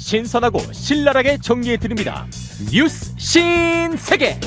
신선하고 신랄하게 정리해드립니다. 뉴스 신세계.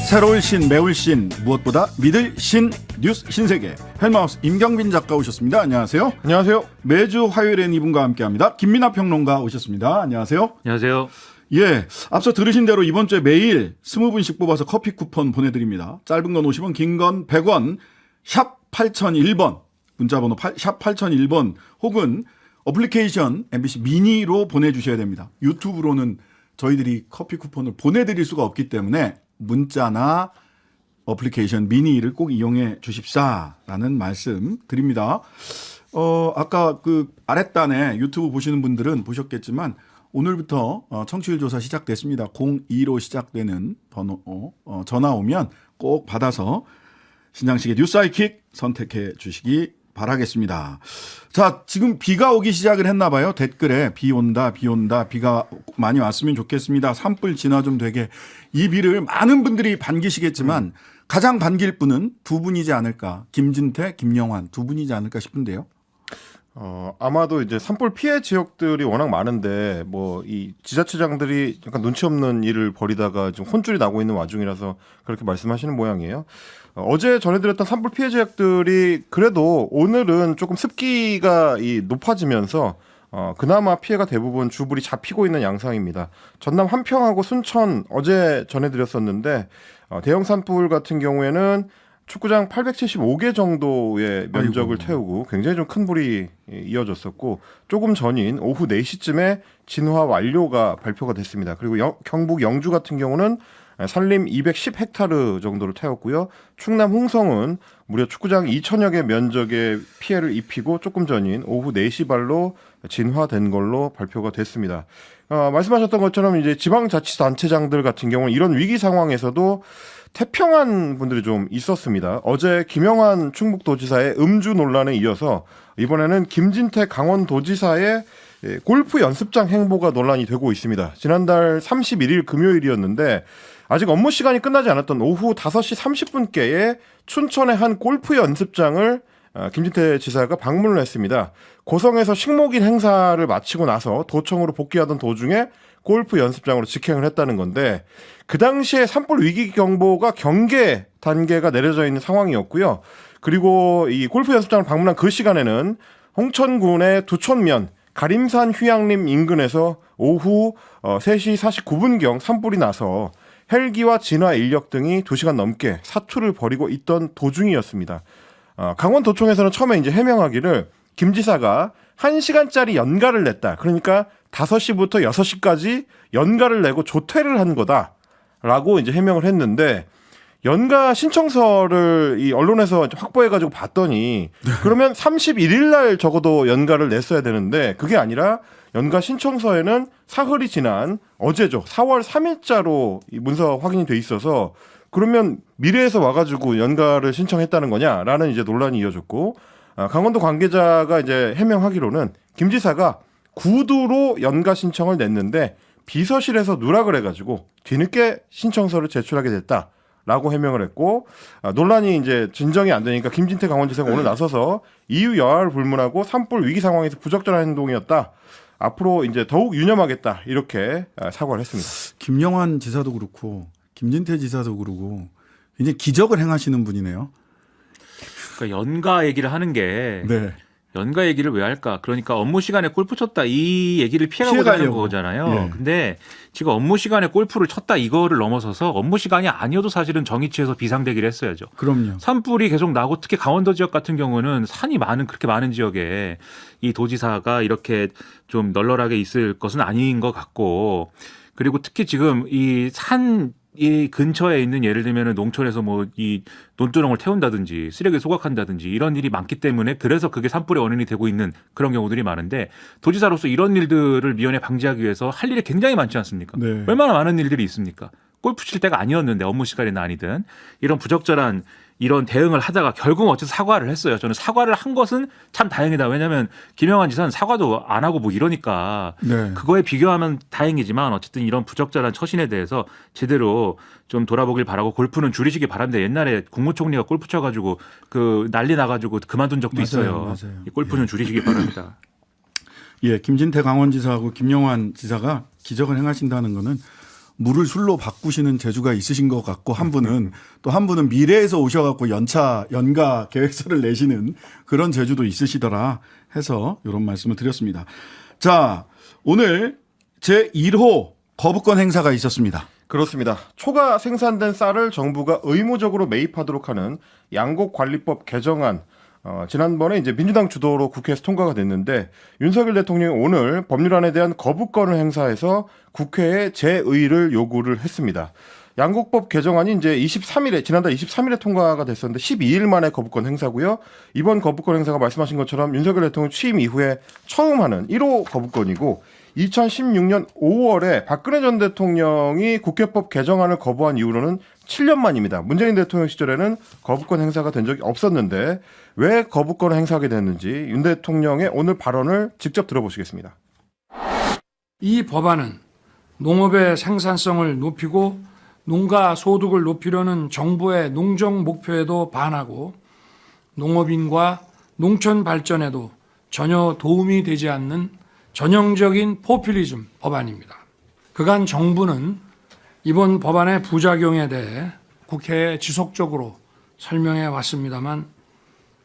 새로울 신, 매울 신, 무엇보다 믿을 신, 뉴스 신세계. 헬마우스 임경빈 작가 오셨습니다. 안녕하세요. 안녕하세요. 매주 화요일엔 이분과 함께합니다. 김민하 평론가 오셨습니다. 안녕하세요. 안녕하세요. 예, 앞서 들으신 대로 이번 주에 매일 20분씩 뽑아서 커피 쿠폰 보내드립니다. 짧은 건 50원, 긴 건 100원, 샵 8001번, 문자번호 샵 8001번 혹은 어플리케이션 MBC 미니로 보내주셔야 됩니다. 유튜브로는 저희들이 커피 쿠폰을 보내드릴 수가 없기 때문에 문자나 어플리케이션 미니를 꼭 이용해 주십사라는 말씀 드립니다. 아까 그 아랫단에 유튜브 보시는 분들은 보셨겠지만 오늘부터 청취율 조사 시작됐습니다. 02로 시작되는 번호 전화 오면 꼭 받아서 신장식의 뉴스 아이킥 선택해 주시기 바라겠습니다. 자, 지금 비가 오기 시작을 했나 봐요. 댓글에 비 온다, 비가 많이 왔으면 좋겠습니다. 산불 진화 좀 되게. 이 비를 많은 분들이 반기시겠지만 가장 반길 분은 두 분이지 않을까. 김진태, 김영환 두 분이지 않을까 싶은데요. 아마도 이제 산불 피해 지역들이 워낙 많은데 뭐 이 지자체장들이 약간 눈치 없는 일을 벌이다가 지금 혼쭐이 나고 있는 와중이라서 그렇게 말씀하시는 모양이에요. 어제 전해드렸던 산불 피해 지역들이 그래도 오늘은 조금 습기가 높아지면서 그나마 피해가 대부분 주불이 잡히고 있는 양상입니다. 전남 한평하고 순천 어제 전해드렸었는데 대형 산불 같은 경우에는 축구장 875개 정도의 면적을 태우고 굉장히 좀 큰 불이 이어졌었고 조금 전인 오후 4시쯤에 진화 완료가 발표가 됐습니다. 그리고 경북 영주 같은 경우는 산림 210헥타르 정도를 태웠고요. 충남 홍성은 무려 축구장 2천여 개 면적의 피해를 입히고 조금 전인 오후 4시 발로 진화된 걸로 발표가 됐습니다. 말씀하셨던 것처럼 이제 지방자치단체장들 같은 경우는 이런 위기 상황에서도 태평한 분들이 좀 있었습니다. 어제 김영환 충북도지사의 음주 논란에 이어서 이번에는 김진태 강원도지사의 골프 연습장 행보가 논란이 되고 있습니다. 지난달 31일 금요일이었는데 아직 업무 시간이 끝나지 않았던 오후 5시 30분께에 춘천의 한 골프 연습장을 김진태 지사가 방문을 했습니다. 고성에서 식목일 행사를 마치고 나서 도청으로 복귀하던 도중에 골프 연습장으로 직행을 했다는 건데 그 당시에 산불 위기 경보가 경계 단계가 내려져 있는 상황이었고요. 그리고 이 골프 연습장을 방문한 그 시간에는 홍천군의 두촌면 가림산 휴양림 인근에서 오후 3시 49분경 산불이 나서 헬기와 진화 인력 등이 2시간 넘게 사투를 벌이고 있던 도중이었습니다. 강원도청에서는 처음에 이제 해명하기를 김 지사가 1시간짜리 연가를 냈다. 그러니까 5시부터 6시까지 연가를 내고 조퇴를 한 거다라고 이제 해명을 했는데 연가 신청서를 이 언론에서 확보해가지고 봤더니 그러면 31일 날 적어도 연가를 냈어야 되는데 그게 아니라 연가 신청서에는 사흘이 지난 어제죠. 4월 3일자로 이 문서 확인이 돼 있어서 그러면 미래에서 와가지고 연가를 신청했다는 거냐라는 이제 논란이 이어졌고 강원도 관계자가 이제 해명하기로는 김 지사가 구두로 연가 신청을 냈는데 비서실에서 누락을 해가지고 뒤늦게 신청서를 제출하게 됐다라고 해명을 했고 논란이 이제 진정이 안 되니까 김진태 강원지사가 오늘 나서서 이유 여하를 불문하고 산불 위기 상황에서 부적절한 행동이었다. 앞으로 이제 더욱 유념하겠다 이렇게 사과를 했습니다. 김영환 지사도 그렇고 김진태 지사도 그러고 굉장히 기적을 행하시는 분이네요. 그러니까 연가 얘기를 하는 게 네. 연가 얘기를 왜 할까? 그러니까 업무 시간에 골프 쳤다 이 얘기를 피해가고자 하는 거잖아요. 예. 근데 지금 업무 시간에 골프를 쳤다 이거를 넘어서서 업무 시간이 아니어도 사실은 정의치에서 비상대기를 했어야죠. 그럼요. 산불이 계속 나고 특히 강원도 지역 같은 경우는 산이 그렇게 많은 지역에 이 도지사가 이렇게 좀 널널하게 있을 것은 아닌 것 같고 그리고 특히 지금 이 근처에 있는 예를 들면 농촌에서 뭐 이 논두렁을 태운다든지 쓰레기 소각한다든지 이런 일이 많기 때문에 그래서 그게 산불의 원인이 되고 있는 그런 경우들이 많은데 도지사로서 이런 일들을 미연에 방지하기 위해서 할 일이 굉장히 많지 않습니까? 네. 얼마나 많은 일들이 있습니까? 골프 칠 때가 아니었는데 업무 시간이나 아니든 이런 부적절한 이런 대응을 하다가 결국 어쨌든 사과를 했어요. 저는 사과를 한 것은 참 다행이다. 왜냐하면 김영환 지사는 사과도 안 하고 뭐 이러니까 네. 그거에 비교하면 다행이지만 어쨌든 이런 부적절한 처신에 대해서 제대로 좀 돌아보길 바라고 골프는 줄이시기 바랍니다. 옛날에 국무총리가 골프 쳐가지고 그 난리 나가지고 그만둔 적도 있어요. 맞아요. 이 골프는 줄이시기 바랍니다. 예, 김진태 강원지사하고 김영환 지사가 기적을 행하신다는 거는 물을 술로 바꾸시는 재주가 있으신 것 같고 한 분은 또 한 분은 미래에서 오셔갖고 연가 계획서를 내시는 그런 재주도 있으시더라 해서 이런 말씀을 드렸습니다. 자, 오늘 제1호 거부권 행사가 있었습니다. 그렇습니다. 초가 생산된 쌀을 정부가 의무적으로 매입하도록 하는 양곡관리법 개정안 지난번에 이제 민주당 주도로 국회에서 통과가 됐는데 윤석열 대통령이 오늘 법률안에 대한 거부권을 행사해서 국회에 재의를 요구를 했습니다. 양곡법 개정안이 이제 지난달 23일에 통과가 됐었는데 12일 만에 거부권 행사고요. 이번 거부권 행사가 말씀하신 것처럼 윤석열 대통령 취임 이후에 처음 하는 1호 거부권이고 2016년 5월에 박근혜 전 대통령이 국회법 개정안을 거부한 이후로는 7년 만입니다. 문재인 대통령 시절에는 거부권 행사가 된 적이 없었는데 왜 거부권을 행사하게 됐는지 윤 대통령의 오늘 발언을 직접 들어보시겠습니다. 이 법안은 농업의 생산성을 높이고 농가 소득을 높이려는 정부의 농정 목표에도 반하고 농업인과 농촌 발전에도 전혀 도움이 되지 않는 전형적인 포퓰리즘 법안입니다. 그간 정부는 이번 법안의 부작용에 대해 국회에 지속적으로 설명해 왔습니다만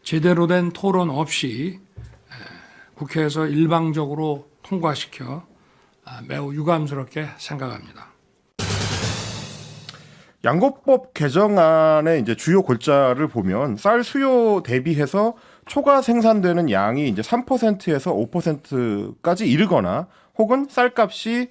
제대로 된 토론 없이 국회에서 일방적으로 통과시켜 매우 유감스럽게 생각합니다. 양곡법 개정안의 이제 주요 골자를 보면 쌀 수요 대비해서 초과 생산되는 양이 이제 3%에서 5%까지 이르거나 혹은 쌀값이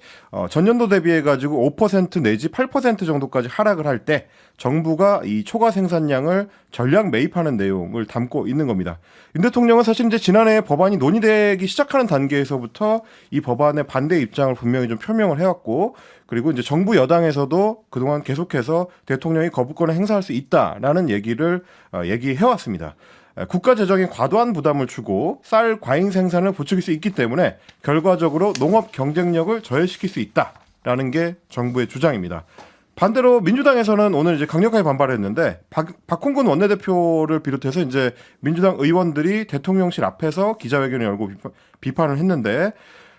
전년도 대비해 가지고 5% 내지 8% 정도까지 하락을 할 때 정부가 이 초과 생산량을 전량 매입하는 내용을 담고 있는 겁니다. 윤 대통령은 사실 이제 지난해 법안이 논의되기 시작하는 단계에서부터 이 법안의 반대 입장을 분명히 좀 표명을 해왔고 그리고 이제 정부 여당에서도 그동안 계속해서 대통령이 거부권을 행사할 수 있다라는 얘기를 얘기해왔습니다. 국가 재정에 과도한 부담을 주고 쌀 과잉 생산을 부추길 수 있기 때문에 결과적으로 농업 경쟁력을 저해시킬 수 있다라는 게 정부의 주장입니다. 반대로 민주당에서는 오늘 이제 강력하게 반발했는데 박홍근 원내대표를 비롯해서 이제 민주당 의원들이 대통령실 앞에서 기자회견을 열고 비판을 했는데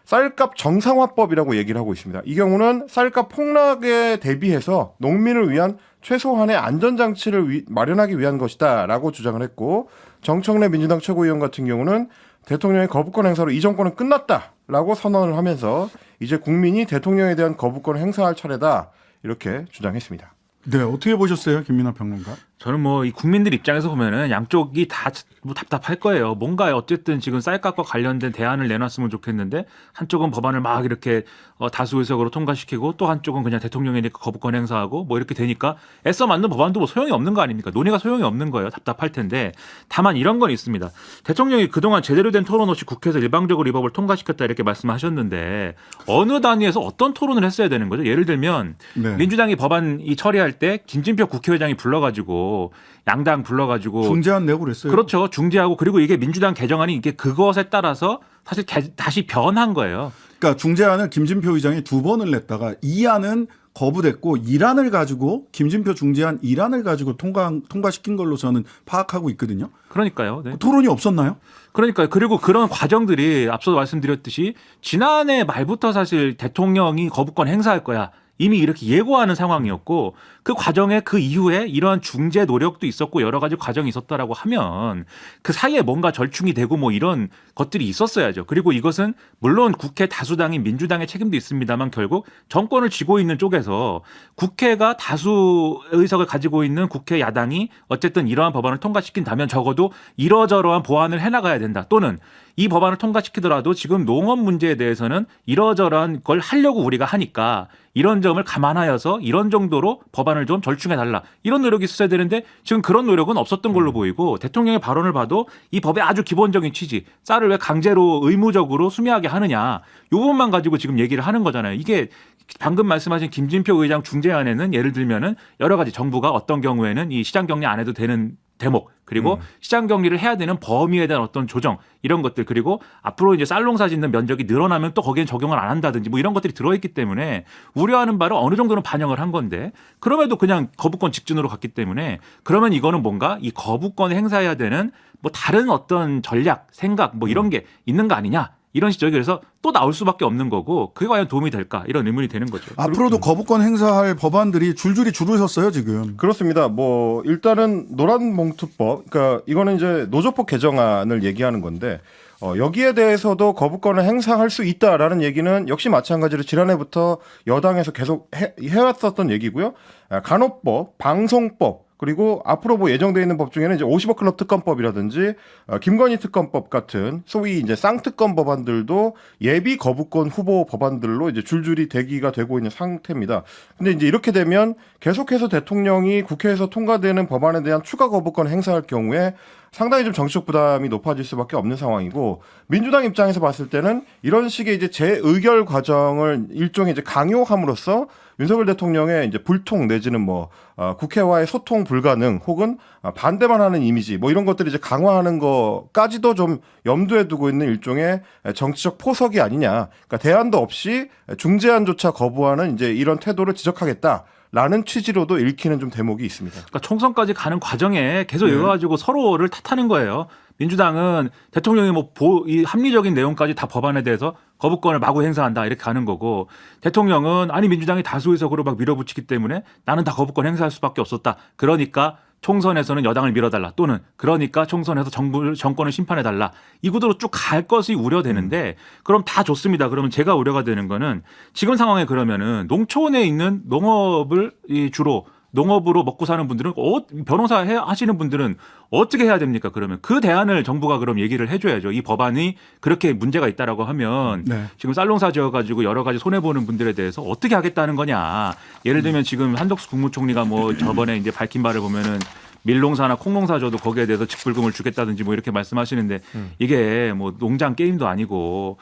쌀값 정상화법이라고 얘기를 하고 있습니다. 이 경우는 쌀값 폭락에 대비해서 농민을 위한 최소한의 안전장치를 마련하기 위한 것이다라고 주장을 했고 정청래 민주당 최고위원 같은 경우는 대통령의 거부권 행사로 이 정권은 끝났다라고 선언을 하면서 이제 국민이 대통령에 대한 거부권을 행사할 차례다 이렇게 주장했습니다. 네, 어떻게 보셨어요, 김민하 평론가? 저는 뭐 이 국민들 입장에서 보면은 양쪽이 다 뭐 답답할 거예요. 뭔가 어쨌든 지금 쌀값과 관련된 대안을 내놨으면 좋겠는데 한쪽은 법안을 막 이렇게 다수 의석으로 통과시키고 또 한쪽은 그냥 대통령에 거부권 행사하고 뭐 이렇게 되니까 애써 만든 법안도 뭐 소용이 없는 거 아닙니까? 논의가 소용이 없는 거예요. 답답할 텐데 다만 이런 건 있습니다. 대통령이 그동안 제대로 된 토론 없이 국회에서 일방적으로 이 법을 통과시켰다 이렇게 말씀하셨는데 어느 단위에서 어떤 토론을 했어야 되는 거죠? 예를 들면 네. 민주당이 법안 이 처리할 때 김진표 국회의장이 불러가지고 양당 불러가지고 중재안 내고 그랬어요. 그렇죠. 중재하고 그리고 이게 민주당 개정안이 이게 그것에 따라서 사실 다시 변한 거예요. 그러니까 중재안을 김진표 의장이 2번을 냈다가 2안은 거부됐고 1안을 가지고 김진표 중재안 1안을 가지고 통과시킨 걸로 저는 파악하고 있거든요. 그러니까요. 네. 토론이 없었나요? 그러니까요. 그리고 그런 과정들이 앞서 말씀드렸듯이 지난해 말부터 사실 대통령이 거부권 행사할 거야. 이미 이렇게 예고하는 상황이었고 그 과정에 그 이후에 이러한 중재 노력도 있었고 여러 가지 과정이 있었다라고 하면 그 사이에 뭔가 절충이 되고 뭐 이런 것들이 있었어야죠. 그리고 이것은 물론 국회 다수당인 민주당의 책임도 있습니다만 결국 정권을 쥐고 있는 쪽에서 국회가 다수 의석을 가지고 있는 국회 야당이 어쨌든 이러한 법안을 통과시킨다면 적어도 이러저러한 보완을 해나가야 된다. 또는 이 법안을 통과시키더라도 지금 농업 문제에 대해서는 이러저러한 걸 하려고 우리가 하니까 이런 점을 감안하여서 이런 정도로 법안을 좀 절충해달라. 이런 노력이 있어야 되는데 지금 그런 노력은 없었던 걸로 보이고 대통령의 발언을 봐도 이 법의 아주 기본적인 취지, 쌀을 왜 강제로 의무적으로 수매하게 하느냐. 이 부분만 가지고 지금 얘기를 하는 거잖아요. 이게 방금 말씀하신 김진표 의장 중재안에는 예를 들면은 여러 가지 정부가 어떤 경우에는 이 시장 격리 안 해도 되는 대목 그리고 시장 격리를 해야 되는 범위에 대한 어떤 조정 이런 것들 그리고 앞으로 이제 쌀 농사 짓는 면적이 늘어나면 또 거기엔 적용을 안 한다든지 뭐 이런 것들이 들어있기 때문에 우려하는 바를 어느 정도는 반영을 한 건데 그럼에도 그냥 거부권 직진으로 갔기 때문에 그러면 이거는 뭔가 이 거부권을 행사해야 되는 뭐 다른 어떤 전략 생각 뭐 이런 게 있는 거 아니냐 이런 시적이 그래서 또 나올 수밖에 없는 거고 그게 과연 도움이 될까 이런 의문이 되는 거죠. 앞으로도 거부권 행사할 법안들이 줄줄이 줄을 섰어요 지금. 그렇습니다. 뭐 일단은 노란봉투법, 그러니까 이거는 이제 노조법 개정안을 얘기하는 건데 여기에 대해서도 거부권을 행사할 수 있다라는 얘기는 역시 마찬가지로 지난해부터 여당에서 계속 해왔었던 얘기고요. 간호법, 방송법. 그리고 앞으로 뭐 예정되어 있는 법 중에는 이제 50억 클럽 특검법이라든지 김건희 특검법 같은 소위 이제 쌍특검 법안들도 예비 거부권 후보 법안들로 이제 줄줄이 대기가 되고 있는 상태입니다. 근데 이제 이렇게 되면 계속해서 대통령이 국회에서 통과되는 법안에 대한 추가 거부권 행사할 경우에 상당히 좀 정치적 부담이 높아질 수밖에 없는 상황이고 민주당 입장에서 봤을 때는 이런 식의 이제 재의결 과정을 일종의 이제 강요함으로써 윤석열 대통령의 이제 불통 내지는 뭐 국회와의 소통 불가능 혹은 반대만 하는 이미지 뭐 이런 것들을 이제 강화하는 것까지도 좀 염두에 두고 있는 일종의 정치적 포석이 아니냐. 그러니까 대안도 없이 중재안조차 거부하는 이제 이런 태도를 지적하겠다. 라는 취지로도 읽히는 좀 대목이 있습니다. 그러니까 총선까지 가는 과정에 계속 이어가지고 서로를 탓하는 거예요. 민주당은 대통령이 이 합리적인 내용까지 다 법안에 대해서 거부권을 마구 행사한다 이렇게 가는 거고 대통령은 아니 민주당이 다수 의석으로 막 밀어붙이기 때문에 나는 다 거부권 행사할 수밖에 없었다. 그러니까 총선에서는 여당을 밀어달라 또는 그러니까 총선에서 정권을 심판해달라 이 구도로 쭉 갈 것이 우려되는데 그럼 다 좋습니다. 그러면 제가 우려가 되는 거는 지금 상황에 그러면은 농촌에 있는 농업을 주로 농업으로 먹고 사는 분들은 변호사 하시는 분들은 어떻게 해야 됩니까? 그러면 그 대안을 정부가 그럼 얘기를 해줘야죠. 이 법안이 그렇게 문제가 있다라고 하면 네. 지금 쌀농사 지어가지고 여러 가지 손해 보는 분들에 대해서 어떻게 하겠다는 거냐? 예를 들면 지금 한덕수 국무총리가 뭐 저번에 이제 밝힌 바를 보면은 밀농사나 콩농사 줘도 거기에 대해서 직불금을 주겠다든지 뭐 이렇게 말씀하시는데 이게 뭐 농장 게임도 아니고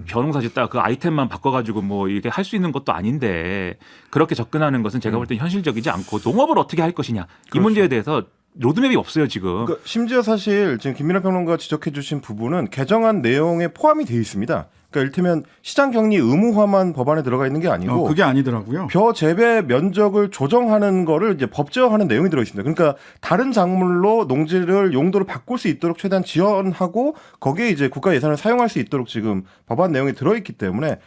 벼농사 짓다가 그 아이템만 바꿔가지고 뭐 이게 할 수 있는 것도 아닌데 그렇게 접근하는 것은 제가 볼 때 현실적이지 않고 농업을 어떻게 할 것이냐 이 문제에 대해서 로드맵이 없어요 지금. 그러니까 심지어 사실 지금 김민하 평론가 지적해 주신 부분은 개정안 내용에 포함이 되어 있습니다. 그러니까 이를테면 시장 격리 의무화만 법안에 들어가 있는 게 아니고 그게 아니더라고요. 벼 재배 면적을 조정하는 거를 이제 법제화하는 내용이 들어 있습니다. 그러니까 다른 작물로 농지를 용도를 바꿀 수 있도록 최대한 지원하고 거기에 이제 국가 예산을 사용할 수 있도록 지금 법안 내용이 들어 있기 때문에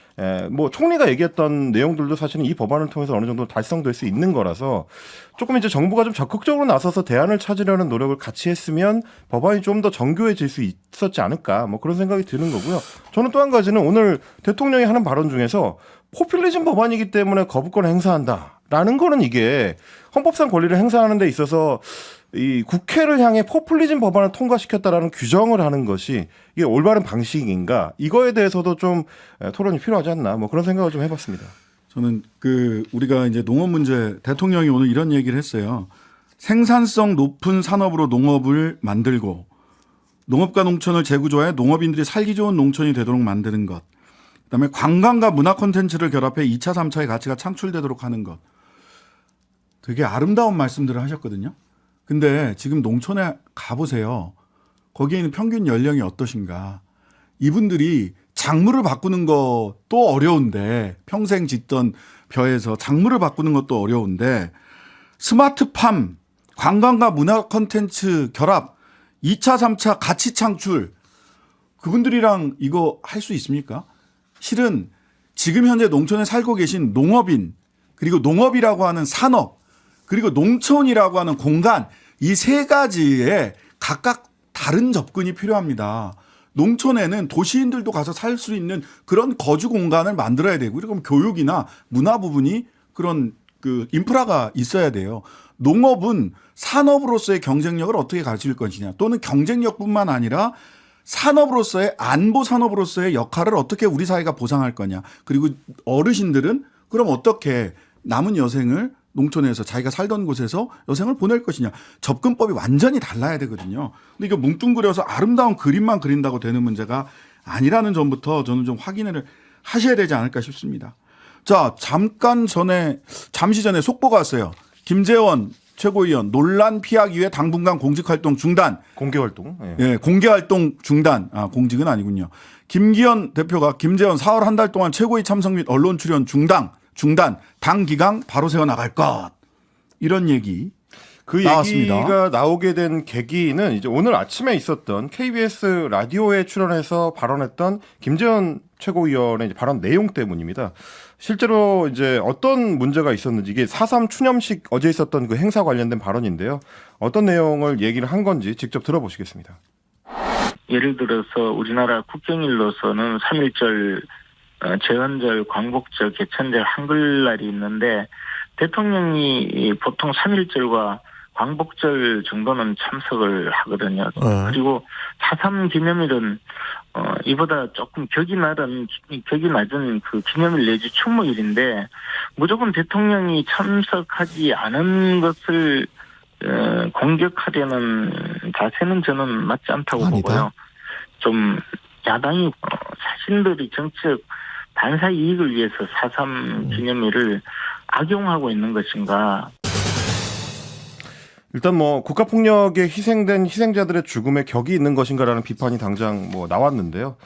뭐 총리가 얘기했던 내용들도 사실은 이 법안을 통해서 어느 정도 달성될 수 있는 거라서 조금 이제 정부가 좀 적극적으로 나서서 대안을 찾으려는 노력을 같이 했으면 법안이 좀 더 정교해질 수 있었지 않을까 뭐 그런 생각이 드는 거고요. 저는 또 한 가지는 오늘 대통령이 하는 발언 중에서 포퓰리즘 법안이기 때문에 거부권 행사한다라는 거는 이게 헌법상 권리를 행사하는 데 있어서 이 국회를 향해 포퓰리즘 법안을 통과시켰다라는 규정을 하는 것이 이게 올바른 방식인가 이거에 대해서도 좀 토론이 필요하지 않나 뭐 그런 생각을 좀 해봤습니다. 저는 우리가 이제 농업 문제 대통령이 오늘 이런 얘기를 했어요. 생산성 높은 산업으로 농업을 만들고 농업과 농촌을 재구조해 농업인들이 살기 좋은 농촌이 되도록 만드는 것. 그다음에 관광과 문화 콘텐츠를 결합해 2차, 3차의 가치가 창출되도록 하는 것. 되게 아름다운 말씀들을 하셨거든요. 근데 지금 농촌에 가보세요. 거기에 있는 평균 연령이 어떠신가. 이분들이 작물을 바꾸는 것도 어려운데 평생 짓던 벼에서 작물을 바꾸는 것도 어려운데 스마트팜, 관광과 문화 콘텐츠 결합, 2차, 3차 가치 창출 그분들이랑 이거 할 수 있습니까? 실은 지금 현재 농촌에 살고 계신 농업인 그리고 농업이라고 하는 산업 그리고 농촌이라고 하는 공간 이 세 가지에 각각 다른 접근이 필요합니다. 농촌에는 도시인들도 가서 살 수 있는 그런 거주 공간을 만들어야 되고 그럼 교육이나 문화 부분이 그런 인프라가 있어야 돼요. 농업은 산업으로서의 경쟁력을 어떻게 가질 것이냐 또는 경쟁력뿐만 아니라 산업으로서의 안보 산업으로서의 역할을 어떻게 우리 사회가 보상할 거냐. 그리고 어르신들은 그럼 어떻게 남은 여생을 농촌에서 자기가 살던 곳에서 여생을 보낼 것이냐. 접근법이 완전히 달라야 되거든요. 근데 이거 뭉뚱그려서 아름다운 그림만 그린다고 되는 문제가 아니라는 점부터 저는 좀 확인을 하셔야 되지 않을까 싶습니다. 자, 잠시 전에 속보가 왔어요. 김재원 최고위원 논란 피하기 위해 당분간 공직활동 중단. 공개활동. 예, 공개활동 중단. 공직은 아니군요. 김기현 대표가 김재원 4월 한 달 동안 최고위 참석 및 언론 출연 중단. 당 기강 바로 세워나갈 것. 이런 얘기. 그 나왔습니다. 얘기가 나오게 된 계기는 이제 오늘 아침에 있었던 KBS 라디오에 출연해서 발언했던 김재현 최고위원의 이제 발언 내용 때문입니다. 실제로 이제 어떤 문제가 있었는지 이게 4.3 추념식 어제 있었던 그 행사 관련된 발언인데요. 어떤 내용을 얘기를 한 건지 직접 들어보시겠습니다. 예를 들어서 우리나라 국경일로서는 3.1절, 제헌절, 광복절, 개천절, 한글날이 있는데 대통령이 보통 3.1절과 광복절 정도는 참석을 하거든요. 그리고 4.3 기념일은 이보다 조금 격이 낮은 그 기념일 내지 추모일인데 무조건 대통령이 참석하지 않은 것을 공격하려는 자세는 저는 맞지 않다고 보고요. 좀 야당이 자신들의 정치적 반사 이익을 위해서 4.3 기념일을 악용하고 있는 것인가. 일단 뭐 국가폭력에 희생된 희생자들의 죽음에 격이 있는 것인가라는 비판이 당장 뭐 나왔는데요.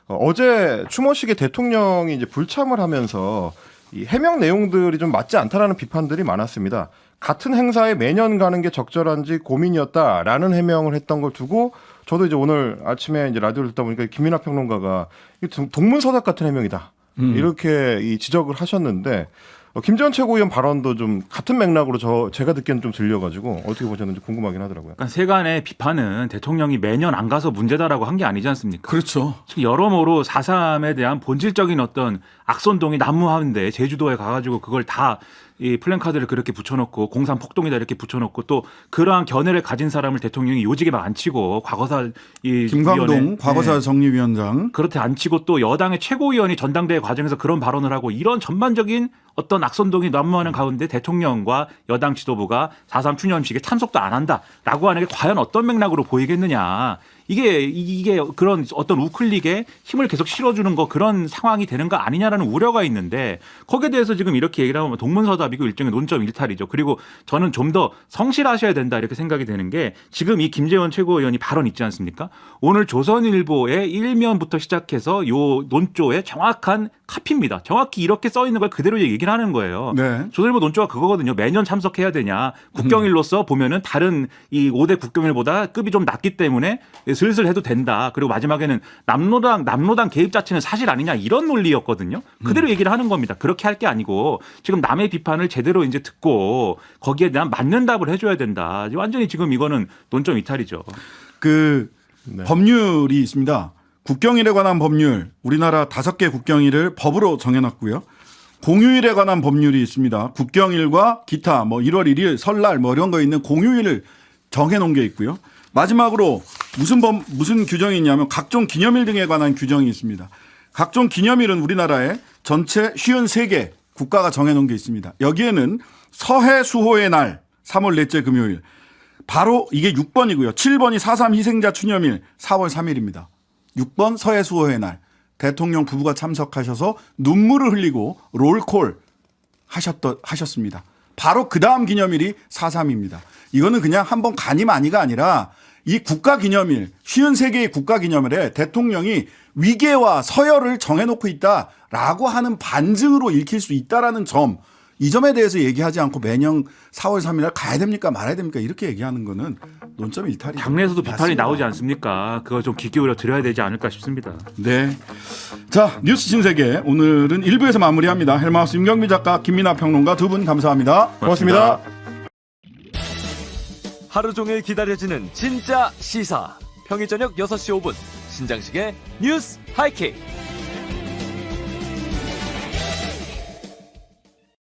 어제 추모식에 대통령이 이제 불참을 하면서 이 해명 내용들이 좀 맞지 않다라는 비판들이 많았습니다. 같은 행사에 매년 가는 게 적절한지 고민이었다라는 해명을 했던 걸 두고 저도 이제 오늘 아침에 이제 라디오를 듣다 보니까 김민하 평론가가 동문서답 같은 해명이다. 이렇게 이 지적을 하셨는데 김재현 최고위원 발언도 좀 같은 맥락으로 제가 듣기에는 좀 들려가지고 어떻게 보셨는지 궁금하긴 하더라고요. 그러니까 세간의 비판은 대통령이 매년 안 가서 문제다라고 한 게 아니지 않습니까? 그렇죠. 여러모로 4.3에 대한 본질적인 어떤 악선동이 난무하는데 제주도에 가가지고 그걸 다 이 플랜카드를 그렇게 붙여놓고 공산 폭동이다 이렇게 붙여놓고 또 그러한 견해를 가진 사람을 대통령이 요직에 막 앉히고 과거사 이 김광동 위원회, 과거사 네. 정리위원장. 그렇게 앉히고 또 여당의 최고위원이 전당대회 과정에서 그런 발언을 하고 이런 전반적인 어떤 악선동이 난무하는 가운데 대통령과 여당 지도부가 4.3 추념식에 참석도 안 한다라고 하는 게 과연 어떤 맥락으로 보이겠느냐. 이게 그런 어떤 우클릭에 힘을 계속 실어주는 거 그런 상황이 되는 거 아니냐라는 우려가 있는데 거기에 대해서 지금 이렇게 얘기를 하면 동문서답이고 일종의 논점 일탈이죠. 그리고 저는 좀 더 성실하셔야 된다 이렇게 생각이 되는 게 지금 이 김재원 최고위원이 발언 있지 않습니까? 오늘 조선일보의 일면부터 시작해서 요 논조의 정확한 카피입니다. 정확히 이렇게 써 있는 걸 그대로 얘기를 하는 거예요. 네. 조선일보 논조가 그거거든요. 매년 참석해야 되냐. 국경일로서 보면은 다른 이 5대 국경일보다 급이 좀 낮기 때문에 슬슬 해도 된다. 그리고 마지막에는 남로당 개입 자체는 사실 아니냐 이런 논리였거든요. 그대로 얘기를 하는 겁니다. 그렇게 할 게 아니고 지금 남의 비판을 제대로 이제 듣고 거기에 대한 맞는 답을 해줘야 된다. 완전히 지금 이거는 논점 이탈이죠. 네. 법률이 있습니다. 국경일에 관한 법률 우리나라 5개 국경일을 법으로 정해놨고요. 공휴일에 관한 법률이 있습니다. 국경일과 기타 뭐 1월 1일 설날 뭐 이런 거 있는 공휴일을 정해놓은 게 있고요. 마지막으로 무슨 규정이 있냐면 각종 기념일 등에 관한 규정이 있습니다. 각종 기념일은 우리나라에 전체 53개 국가가 정해놓은 게 있습니다. 여기에는 서해 수호의 날 3월 넷째 금요일 바로 이게 6번이고요. 7번이 4.3 희생자 추념일 4월 3일입니다. 6번 서해 수호의 날 대통령 부부가 참석하셔서 눈물을 흘리고 롤콜 하셨습니다. 바로 그 다음 기념일이 4.3입니다. 이거는 그냥 한번 가니마니가 아니라 이 국가기념일 53개의 국가기념일에 대통령이 위계와 서열을 정해놓고 있다라고 하는 반증으로 읽힐 수 있다라는 점, 이 점에 대해서 얘기하지 않고 매년 4월 3일 날 가야 됩니까 말아야 됩니까 이렇게 얘기하는 거는 논점 일탈이죠. 당내에서도 비판이 나오지 않습니까? 그거 좀 귀 기울여 드려야 되지 않을까 싶습니다. 네. 자, 뉴스 신세계 오늘은 1부에서 마무리합니다. 헬마우스 윤경미 작가, 김민하 평론가 두 분 감사합니다. 고맙습니다. 하루 종일 기다려지는 진짜 시사. 평일 저녁 6시 5분 신장식의 뉴스 하이킥.